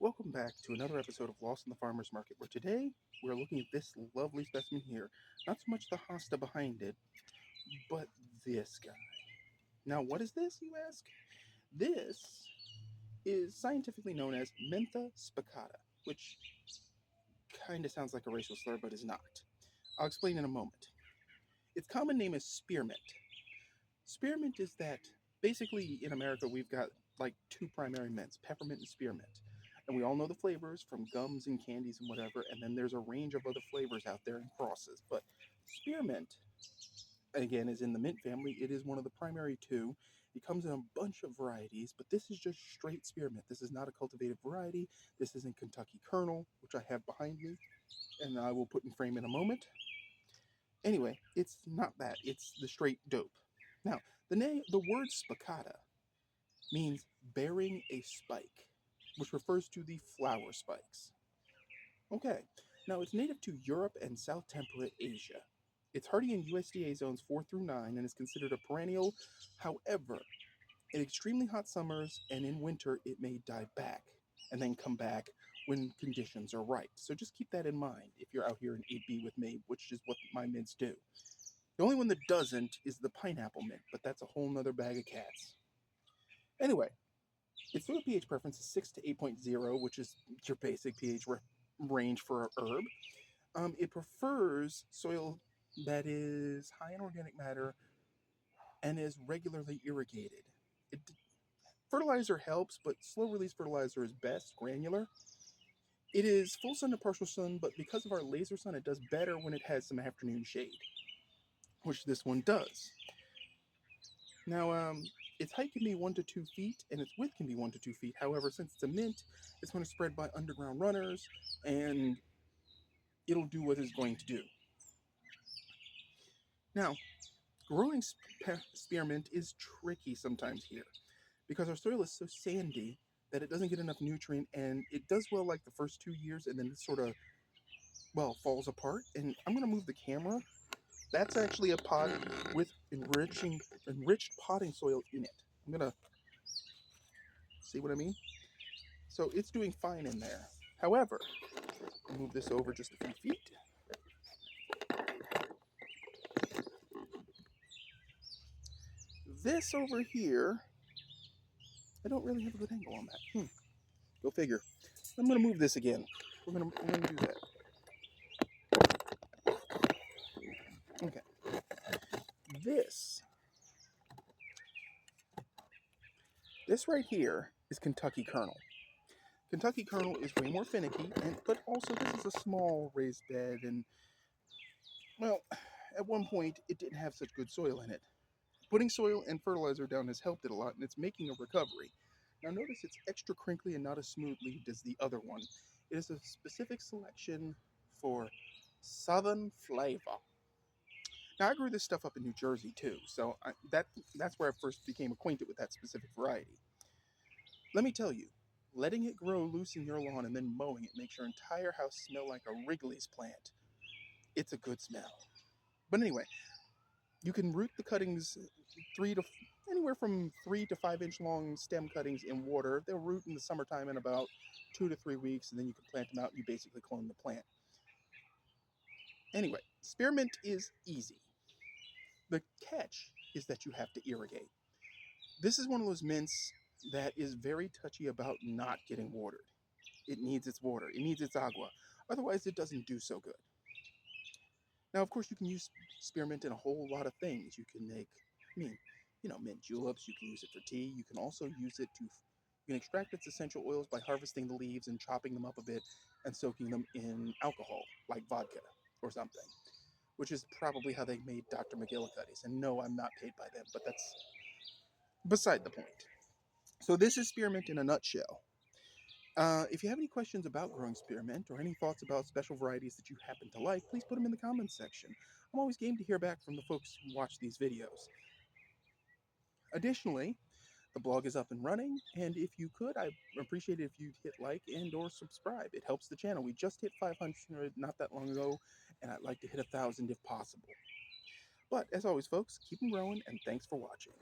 Welcome back to another episode of Lost in the Farmer's Market, where today we're looking at this lovely specimen here. Not so much the hosta behind it, but this guy. Now, what is this, you ask? This is scientifically known as Mentha spicata, which kind of sounds like a racial slur, but is not. I'll explain in a moment. Its common name is spearmint. Spearmint is that basically in America we've got like two primary mints, peppermint and spearmint. And we all know the flavors from gums and candies and whatever, and then there's a range of other flavors out there and crosses. But spearmint, again, is in the mint family. It is one of the primary two. It comes in a bunch of varieties, but this is just straight spearmint. This is not a cultivated variety. This isn't Kentucky Kernel, which I have behind me, and I will put in frame in a moment. Anyway, it's not that. It's the straight dope. Now, the word spicata means bearing a spike, which refers to the flower spikes. Okay, now it's native to Europe and South Temperate Asia. It's hardy in USDA zones 4 through 9 and is considered a perennial. However, in extremely hot summers and in winter, it may die back and then come back when conditions are right. So just keep that in mind if you're out here in 8B with me, which is what my mints do. The only one that doesn't is the pineapple mint, but that's a whole nother bag of cats. Anyway, its soil pH preference is 6 to 8.0, which is your basic pH range for a herb. It prefers soil that is high in organic matter and is regularly irrigated. Fertilizer helps, but slow release fertilizer is best, granular. It is full sun to partial sun, but because of our laser sun, it does better when it has some afternoon shade, which this one does. Now, its height can be 1 to 2 feet, and its width can be 1 to 2 feet. However, since it's a mint, it's going to spread by underground runners, and it'll do what it's going to do. Now, growing spearmint is tricky sometimes here, because our soil is so sandy that it doesn't get enough nutrient, and it does well like the first 2 years, and then it sort of, falls apart. And I'm going to move the camera. That's actually a pot with enriched potting soil in it. I'm going to see what I mean? So it's doing fine in there. However, move this over just a few feet. This over here, I don't really have a good angle on that. Go figure. I'm going to move this again. We're going to do that. Okay. This right here is Kentucky Kernel. Kentucky Kernel is way more finicky, but also this is a small raised bed, and, at one point, it didn't have such good soil in it. Putting soil and fertilizer down has helped it a lot, and it's making a recovery. Now notice it's extra crinkly and not as smooth leaved as the other one. It is a specific selection for southern flavor. Now I grew this stuff up in New Jersey too, so that's where I first became acquainted with that specific variety. Let me tell you, letting it grow loose in your lawn and then mowing it makes your entire house smell like a Wrigley's plant. It's a good smell. But anyway, you can root the cuttings anywhere from 3 to 5 inch long stem cuttings in water. They'll root in the summertime in about 2 to 3 weeks, and then you can plant them out and you basically clone the plant. Anyway, spearmint is easy. The catch is that you have to irrigate. This is one of those mints that is very touchy about not getting watered. It needs its water. It needs its agua. Otherwise, it doesn't do so good. Now, of course, you can use spearmint in a whole lot of things. You can make, mint juleps. You can use it for tea. You can also use it you can extract its essential oils by harvesting the leaves and chopping them up a bit and soaking them in alcohol, like vodka or something, which is probably how they made Dr. McGillicuddy's. And no, I'm not paid by them, but that's beside the point. So this is spearmint in a nutshell. If you have any questions about growing spearmint or any thoughts about special varieties that you happen to like, please put them in the comments section. I'm always game to hear back from the folks who watch these videos. Additionally, the blog is up and running, and if you could, I'd appreciate it if you'd hit like and or subscribe. It helps the channel. We just hit 500 not that long ago, and I'd like to hit 1,000 if possible. But as always, folks, keep them growing, and thanks for watching.